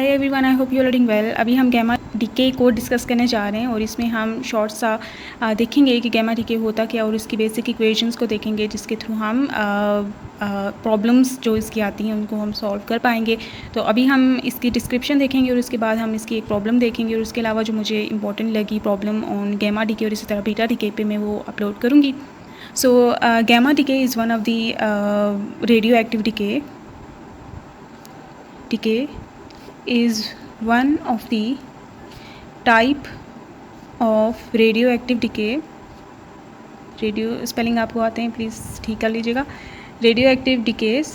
Hi everyone, I hope you are doing well. अभी हम gamma DK को discuss करने जा रहे हैं और इसमें हम शॉर्ट सा देखेंगे कि गैमा डीके होता क्या और उसकी बेसिक इक्वेशंस को देखेंगे, जिसके थ्रू हम प्रॉब्लम्स जो इसकी आती हैं उनको हम सॉल्व कर पाएंगे। तो अभी हम इसकी डिस्क्रिप्शन देखेंगे और उसके बाद हम इसकी एक प्रॉब्लम देखेंगे और उसके अलावा जो मुझे इंपॉर्टेंट लगी प्रॉब्लम ऑन गैमा डीके और इसी तरह बीटा डीके पे मैं वो अपलोड करूँगी। So gamma decay is one of the radioactive decay is one of the type of radioactive decay। Radio spelling आपको आते हैं, प्लीज़ ठीक कर लीजिएगा। radioactive decays,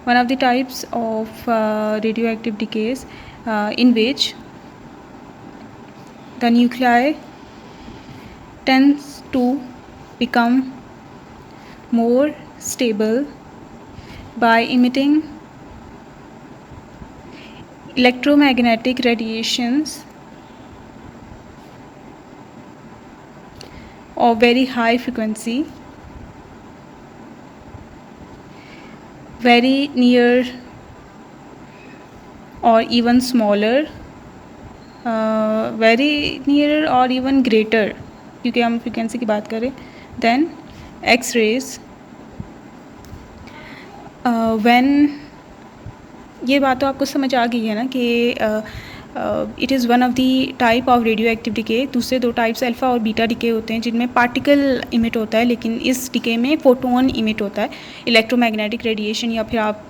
one of the types of radioactive decays in which the nuclei tends to become more stable by emitting electromagnetic radiations of very high frequency, very near or even smaller, very near or even greater, क्योंकि हम frequency की बात करें, then X-rays when ये बात तो आपको समझ आ गई है ना कि it is one of the type of radioactive decay. दूसरे दो टाइप्स अल्फ़ा और बीटा डीके होते हैं जिनमें पार्टिकल इमिट होता है, लेकिन इस डीके में फोटोन इमिट होता है, इलेक्ट्रोमैग्नेटिक रेडिएशन, या फिर आप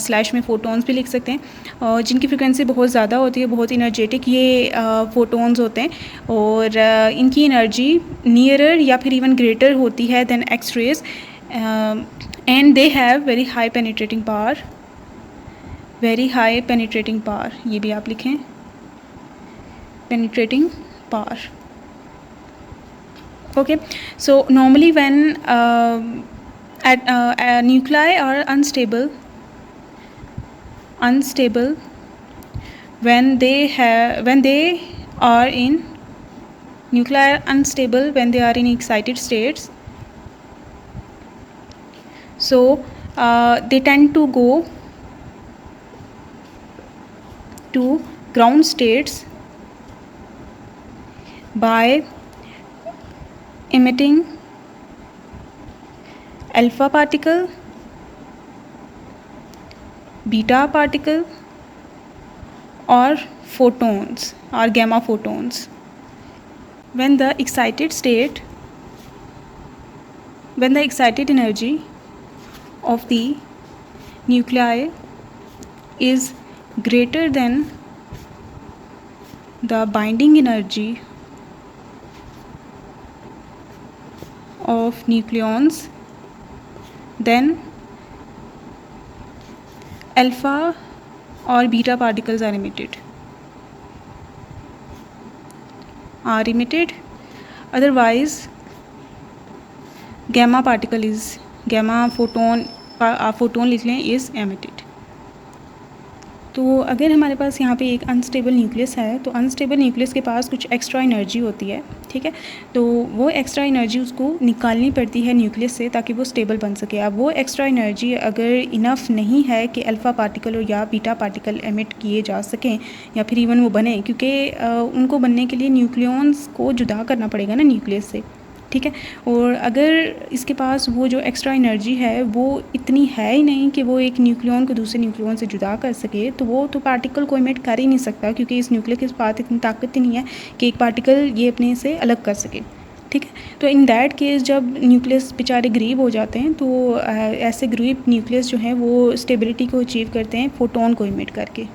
स्लैश में फोटोन्स भी लिख सकते हैं, जिनकी फ्रिक्वेंसी बहुत ज़्यादा होती है, बहुत इनर्जेटिक ये फोटोन्स होते हैं और इनकी एनर्जी नियरर या फिर इवन ग्रेटर होती है than X rays, and they have very high penetrating power, very high penetrating power, ये भी आप लिखें, penetrating power. Okay, so normally when nuclei are unstable when they are in nuclei are unstable when they are in excited states, so they tend to go to ground states by emitting alpha particle, beta particle or photons or gamma photons. When the excited energy of the nuclei is greater than the binding energy of nucleons, then alpha or beta particles are emitted, otherwise gamma photon लिख लें, is emitted। तो अगर हमारे पास यहाँ पे एक unstable nucleus है तो अनस्टेबल न्यूक्लियस के पास कुछ एक्स्ट्रा एनर्जी होती है, ठीक है, तो वो एक्स्ट्रा एनर्जी उसको निकालनी पड़ती है न्यूक्लियस से ताकि वो स्टेबल बन सके। अब वो एक्स्ट्रा एनर्जी अगर इनफ नहीं है कि अल्फ़ा पार्टिकल या बीटा पार्टिकल एमिट किए जा सकें या फिर इवन वो बने, क्योंकि उनको बनने के लिए न्यूक्लियॉन्स को जुदा करना पड़ेगा ना न्यूक्लियस से, ठीक है, और अगर इसके पास वो जो एक्स्ट्रा एनर्जी है वो इतनी है ही नहीं कि वो एक न्यूक्लियॉन को दूसरे न्यूक्लियॉन से जुदा कर सके, तो वो तो पार्टिकल को इमिट कर ही नहीं सकता, क्योंकि इस न्यूक्लियस के पास इतनी ताकत ही नहीं है कि एक पार्टिकल ये अपने से अलग कर सके, ठीक है। तो इन दैट केस जब न्यूक्लियस बेचारे गरीब हो जाते हैं तो ऐसे गरीब न्यूक्लियस जो हैं वो स्टेबिलिटी को अचीव करते हैं फोटोन को इमिट करके,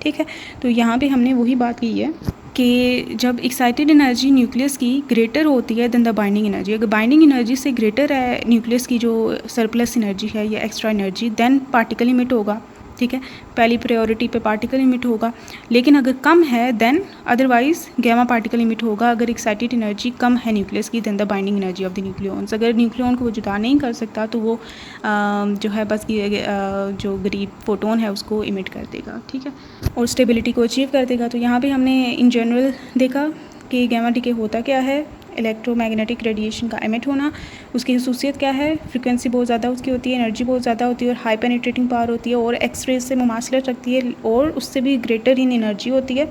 ठीक है। तो यहाँ पे हमने वही बात की है कि जब एक्साइटेड एनर्जी न्यूक्लियस की ग्रेटर होती है दैन द बाइंडिंग एनर्जी, अगर बाइंडिंग एनर्जी से ग्रेटर है न्यूक्लियस की जो सरप्लस एनर्जी है या extra energy, then particle emit होगा, ठीक है, पहली प्रायोरिटी पे पार्टिकल इमिट होगा। लेकिन अगर कम है then otherwise gamma particle emit होगा। अगर एक्साइटेड एनर्जी कम है न्यूक्लियस की then the binding energy of the nucleons, अगर न्यूक्लियॉन को वो जुदा नहीं कर सकता तो वो जो है बस जो गरीब फोटोन है उसको इमिट कर देगा, ठीक है, और स्टेबिलिटी को अचीव कर देगा। तो यहाँ पे हमने इन जनरल देखा कि गैमा डीके होता क्या है, इलेक्ट्रोमैग्नेटिक रेडिएशन का एमिट होना। उसकी खसूसियत क्या है, फ्रिक्वेंसी बहुत ज़्यादा उसकी होती है, एनर्जी बहुत ज़्यादा होती है और हाई पेनिट्रेटिंग पावर होती है और एक्सरे से मुमासलत रखती है और उससे भी ग्रेटर इन एनर्जी होती है।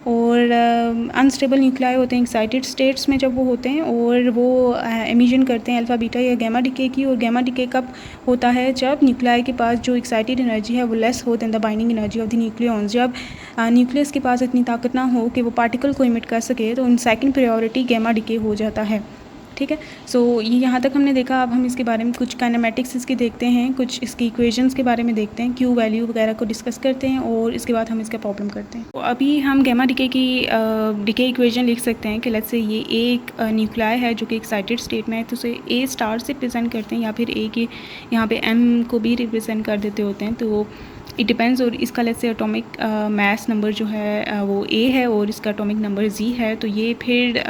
और अनस्टेबल न्यूक्लियाई होते हैं एक्साइटेड स्टेट्स में जब वो होते हैं और वो एमिशन करते हैं अल्फ़ा बीटा या गैमा डीके की। और गैमा डीके कब होता है, जब न्यूक्लियाई के पास जो एक्साइटेड एनर्जी है वो लेस हो than the binding energy of the nucleons. जब न्यूक्लियस के पास इतनी ताकत ना हो कि वो पार्टिकल को इमिट कर सके तो उन सेकंड प्रायोरिटी गैमा डीके हो जाता है। ठीक है, सो ये यहाँ तक हमने देखा। अब हम इसके बारे में कुछ काइनेमेटिक्स इसकी देखते हैं, कुछ इसकी इक्वेशंस के बारे में देखते हैं, क्यू वैल्यू वगैरह को डिस्कस करते हैं और इसके बाद हम इसका प्रॉब्लम करते हैं। तो अभी हम गैमा डीके की डीके इक्वेशन लिख सकते हैं कि लेट्स से ये एक न्यूक्लियाई है जो कि एक्साइटेड स्टेट में है, तो उसे ए स्टार से रिप्रेजेंट करते हैं या फिर ए के यहाँ पे एम को भी रिप्रेजेंट कर देते होते हैं। तो इट डिपेंड्स। और इसका let's say atomic mass number जो है वो ए है और इसका एटॉमिक नंबर जी है। तो ये फिर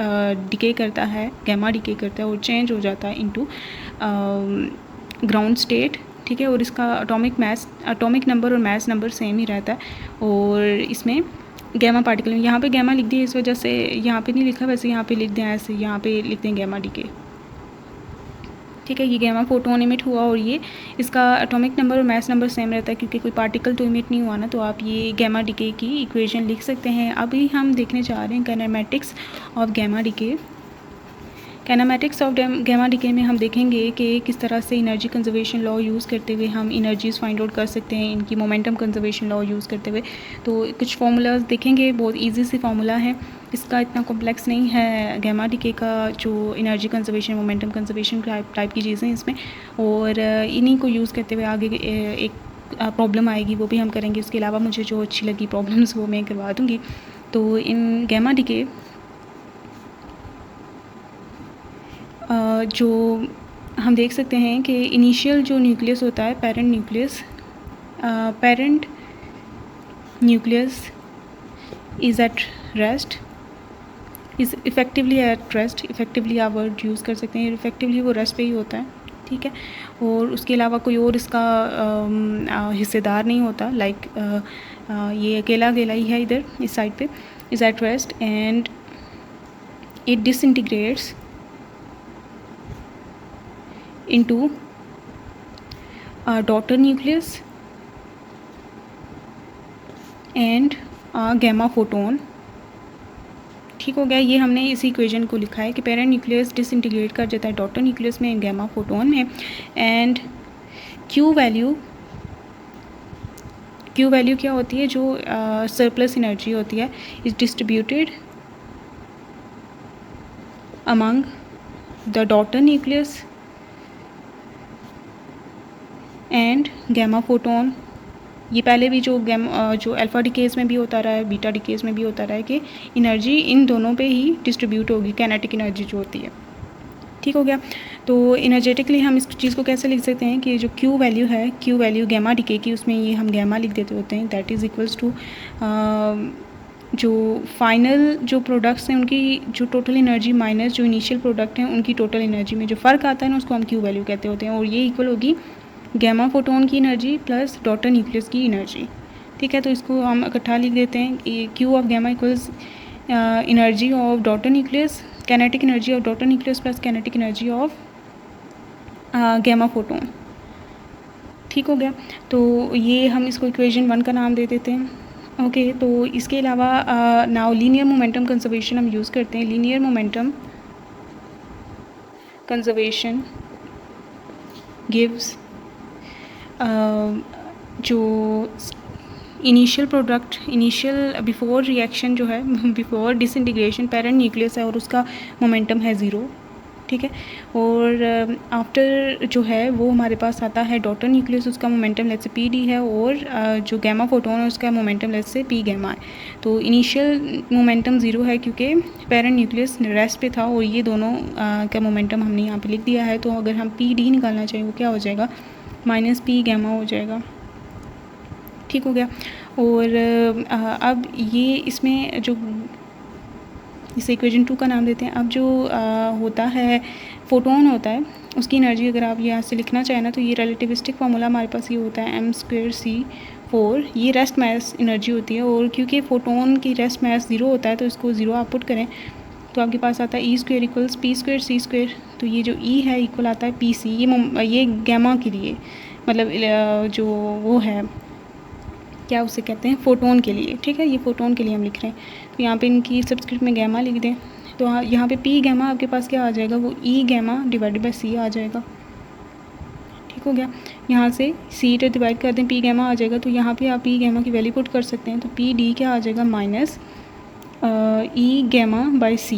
डिके करता है, गैमा डिके करता है और चेंज हो जाता है इनटू ग्राउंड स्टेट। ठीक है, और इसका एटॉमिक नंबर और मास नंबर सेम ही रहता है। और इसमें गैमा पार्टिकल, यहाँ पे गैमा लिख दिया इस वजह से, यहाँ पे नहीं लिखा, वैसे यहाँ पे लिख दें ऐसे, यहाँ पे लिख दें गैमा डिके। ठीक है, ये गैमा फोटोन इमिट हुआ और ये इसका एटॉमिक नंबर और मास नंबर सेम रहता है क्योंकि कोई पार्टिकल तो इमिट नहीं हुआ ना। तो आप ये गैमा डिके की इक्वेशन लिख सकते हैं। अभी हम देखने जा रहे हैं kinematics of gamma decay. Kinematics of gamma decay में हम देखेंगे कि किस तरह से एनर्जी कंजर्वेशन लॉ यूज़ करते हुए हम एनर्जीज़ फाइंड आउट कर सकते हैं, इनकी मोमेंटम कंजर्वेशन लॉ यूज़ करते हुए। तो कुछ फार्मूलाज देखेंगे, बहुत इजी सी फार्मूला है, इसका इतना कॉम्प्लेक्स नहीं है। गैमा डिके का जो energy conservation, momentum conservation type की चीज़ें इसमें, और इन्हीं को यूज़ करते हुए आगे एक प्रॉब्लम आएगी, वो भी हम करेंगे। इसके अलावा मुझे जो अच्छी लगी प्रॉब्लम्स वो मैं करवा दूँगी। तो इन गैमा डिके जो हम देख सकते हैं कि इनिशियल जो न्यूक्लियस होता है, parent nucleus is at rest, is effectively at rest. Effectively आप वर्ड यूज़ कर सकते हैं, इफ़ेक्टिवली वो रेस्ट पे ही होता है। ठीक है, और उसके अलावा कोई और इसका हिस्सेदार नहीं होता। लाइक ये अकेला ही है इधर इस साइड पे, is at rest and it डिसइंटीग्रेट्स into a daughter nucleus and a gamma photon। ठीक हो गया, ये हमने इस इक्वेशन को लिखा है कि पेरेंट न्यूक्लियस डिसइंटीग्रेट कर जाता है डॉटर न्यूक्लियस में, गैमा फोटोन में। एंड क्यू वैल्यू क्या होती है, जो सरप्लस एनर्जी होती है, is distributed among the daughter nucleus and gamma photon. ये पहले भी जो अल्फ़ा डिकेज़ में भी होता रहा है, बीटा डिकेज़ में भी होता रहा है कि एनर्जी इन दोनों पे ही डिस्ट्रीब्यूट होगी, काइनेटिक एनर्जी जो होती है। ठीक हो गया, तो एनर्जेटिकली हम इस चीज़ को कैसे लिख सकते हैं कि जो क्यू वैल्यू है, क्यू वैल्यू गैमा डिके की, उसमें ये हम गैमा लिख देते होते हैं, दैट इज़ इक्वल्स टू जो फाइनल जो प्रोडक्ट्स हैं उनकी जो टोटल एनर्जी माइनस जो इनिशियल प्रोडक्ट हैं उनकी टोटल एनर्जी में जो फ़र्क आता है ना, उसको हम क्यू वैल्यू कहते होते हैं। और ये इक्वल होगी गैमा फोटोन की एनर्जी प्लस डॉटर न्यूक्लियस की एनर्जी। ठीक है, तो इसको हम इकट्ठा लिख देते हैं, Q of gamma equals energy of daughter nucleus, kinetic energy of daughter nucleus plus kinetic energy of gamma photon. ठीक हो गया, तो ये हम इसको इक्वेशन 1 का नाम दे देते हैं। ओके, तो इसके अलावा नाउ लीनियर मोमेंटम कंजर्वेशन हम यूज़ करते हैं। लीनियर मोमेंटम कंजर्वेशन गिव्स जो इनिशियल प्रोडक्ट, बिफोर रिएक्शन जो है, बिफोर डिसइंटीग्रेशन पेरेंट न्यूक्लियस है और उसका मोमेंटम है 0। ठीक है, और आफ्टर जो है वो हमारे पास आता है डॉटर न्यूक्लियस, उसका momentum let's say P D है और जो गैमा फोटोन है उसका momentum let's say P gamma है। तो इनिशियल मोमेंटम 0 है क्योंकि पेरेंट न्यूक्लियस रेस्ट पे था और ये दोनों का मोमेंटम हमने यहाँ पे लिख दिया है। तो अगर हम पी डी निकालना चाहिए वो क्या हो जाएगा, माइनस पी गैमा हो जाएगा। ठीक हो गया, और अब ये इसमें जो इसे इक्वेशन 2 का नाम देते हैं। अब जो होता है फोटोन होता है उसकी एनर्जी अगर आप यहाँ से लिखना चाहें ना, तो ये रिलेटिविस्टिक फार्मूला हमारे पास ये होता है m²c4। ये रेस्ट मास एनर्जी होती है और क्योंकि फ़ोटोन की रेस्ट मास 0 होता है तो इसको 0 आप पुट करें तो आपके पास आता है ई square equals P square C square. तो ये जो ई है इक्वल आता है पी सी, ये गैमा के लिए, मतलब जो वो है क्या उसे कहते हैं, फ़ोटोन के लिए, ठीक है, ये फ़ोटोन के लिए हम लिख रहे हैं। तो यहाँ पे इनकी सब्सक्रिप्ट में गैमा लिख दें, तो यहाँ पे पी गैमा आपके पास क्या आ जाएगा, वो ई गैमा डिवाइडेड बाई सी आ जाएगा। ठीक हो गया। यहाँ से सी टर डिवाइड कर दें, पी गैमा आ जाएगा। तो यहाँ पे आप पी गैमा की वैल्यू पुट कर सकते हैं। तो पी डी क्या आ जाएगा, माइनस ई गैमा बाई सी।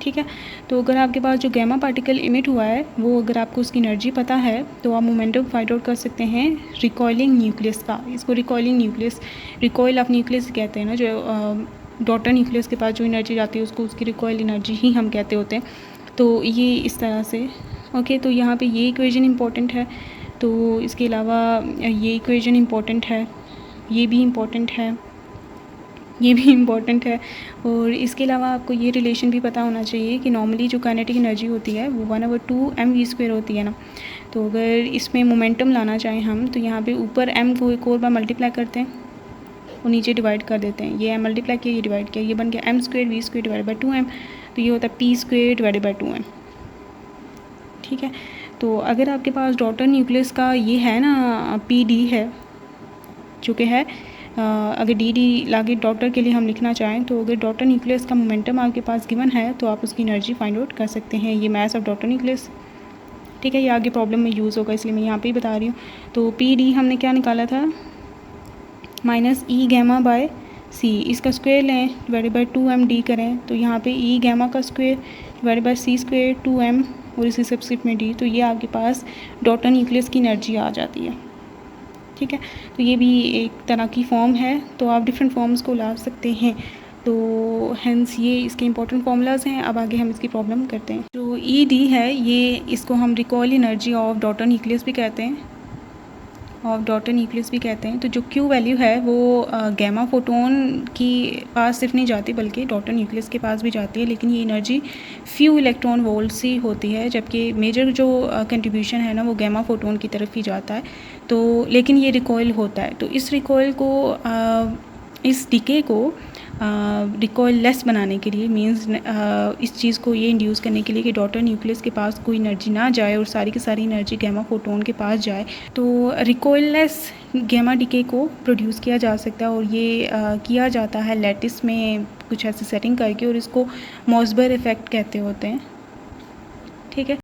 ठीक है। तो अगर आपके पास जो गैमा पार्टिकल इमिट हुआ है वो अगर आपको उसकी एनर्जी पता है तो आप मोमेंटम फाइंड आउट कर सकते हैं रिकॉइलिंग न्यूक्लियस का। इसको recoiling nucleus, recoil of nucleus कहते हैं ना, जो डॉटर न्यूक्लियस के पास जो एनर्जी जाती है उसको उसकी रिकॉइल एनर्जी ही हम कहते होते हैं। तो ये इस तरह से ओके। तो यहाँ पे ये इक्वेशन इंपॉर्टेंट है। तो इसके अलावा ये इक्वेशन इंपॉर्टेंट है, ये भी इम्पॉर्टेंट है, ये भी इम्पॉर्टेंट है। और इसके अलावा आपको ये रिलेशन भी पता होना चाहिए कि नॉर्मली जो काइनेटिक एनर्जी होती है वो 1/2mv² होती है ना। तो अगर इसमें मोमेंटम लाना चाहें हम तो यहाँ पे ऊपर m को एक और बार मल्टीप्लाई करते हैं और नीचे डिवाइड कर देते हैं। ये m मल्टीप्लाई किया, ये डिवाइड किया, ये बन गया m² v² divide by 2m। तो ये होता है p² डिवाइडेड बाई 2m। ठीक है। तो अगर आपके पास डॉटर न्यूक्लियस का ये है ना पी डी है जो कि है, अगर डी डी लागे डॉटर के लिए हम लिखना चाहें तो अगर डॉटर न्यूक्लियस का मोमेंटम आपके पास गिवन है तो आप उसकी एनर्जी फाइंड आउट कर सकते हैं। ये मैथ ऑफ डॉटर न्यूक्लियस, ठीक है, ये आगे प्रॉब्लम में यूज़ होगा इसलिए मैं यहाँ पे ही बता रही हूँ। तो पी डी हमने क्या निकाला था, माइनस ई गैमा बाय सी, इसका स्क्वायर लें डिवाइडेड बाई 2m करें। तो यहाँ पे ई गैमा का square divided by C square 2m और इसी सब्सक्रिप्ट में डी। तो ये आपके पास डॉटर न्यूक्लियस की एनर्जी आ जाती है। ठीक है। तो ये भी एक तरह की फॉर्म है, तो आप डिफरेंट फॉर्म्स को ला सकते हैं। तो हेंस ये इसके इंपॉर्टेंट फार्मूलाज हैं। अब आगे हम इसकी प्रॉब्लम करते हैं। जो ई डी है ये, इसको हम recoil energy of daughter nucleus भी कहते हैं, तो जो क्यू वैल्यू है वो गैमा फोटोन की पास सिर्फ नहीं जाती बल्कि डॉटर न्यूक्लियस के पास भी जाती है, लेकिन ये एनर्जी फ्यू इलेक्ट्रॉन वोल्ट से होती है, जबकि मेजर जो कंट्रीब्यूशन है ना वो गैमा फोटोन की तरफ ही जाता है। तो लेकिन ये रिकॉइल होता है। तो इस रिकॉइल को इस डिके को रिकॉइल लेस बनाने के लिए, मींस इस चीज़ को ये इंड्यूस करने के लिए कि डॉटर न्यूक्लियस के पास कोई एनर्जी ना जाए और सारी की सारी एनर्जी गैमा फोटोन के पास जाए, तो रिकॉइल लेस गैमा डिके को प्रोड्यूस किया जा सकता है। और ये किया जाता है लैटिस में कुछ ऐसी सेटिंग करके, और इसको मॉसबर इफ़ेक्ट कहते होते हैं। ठीक है।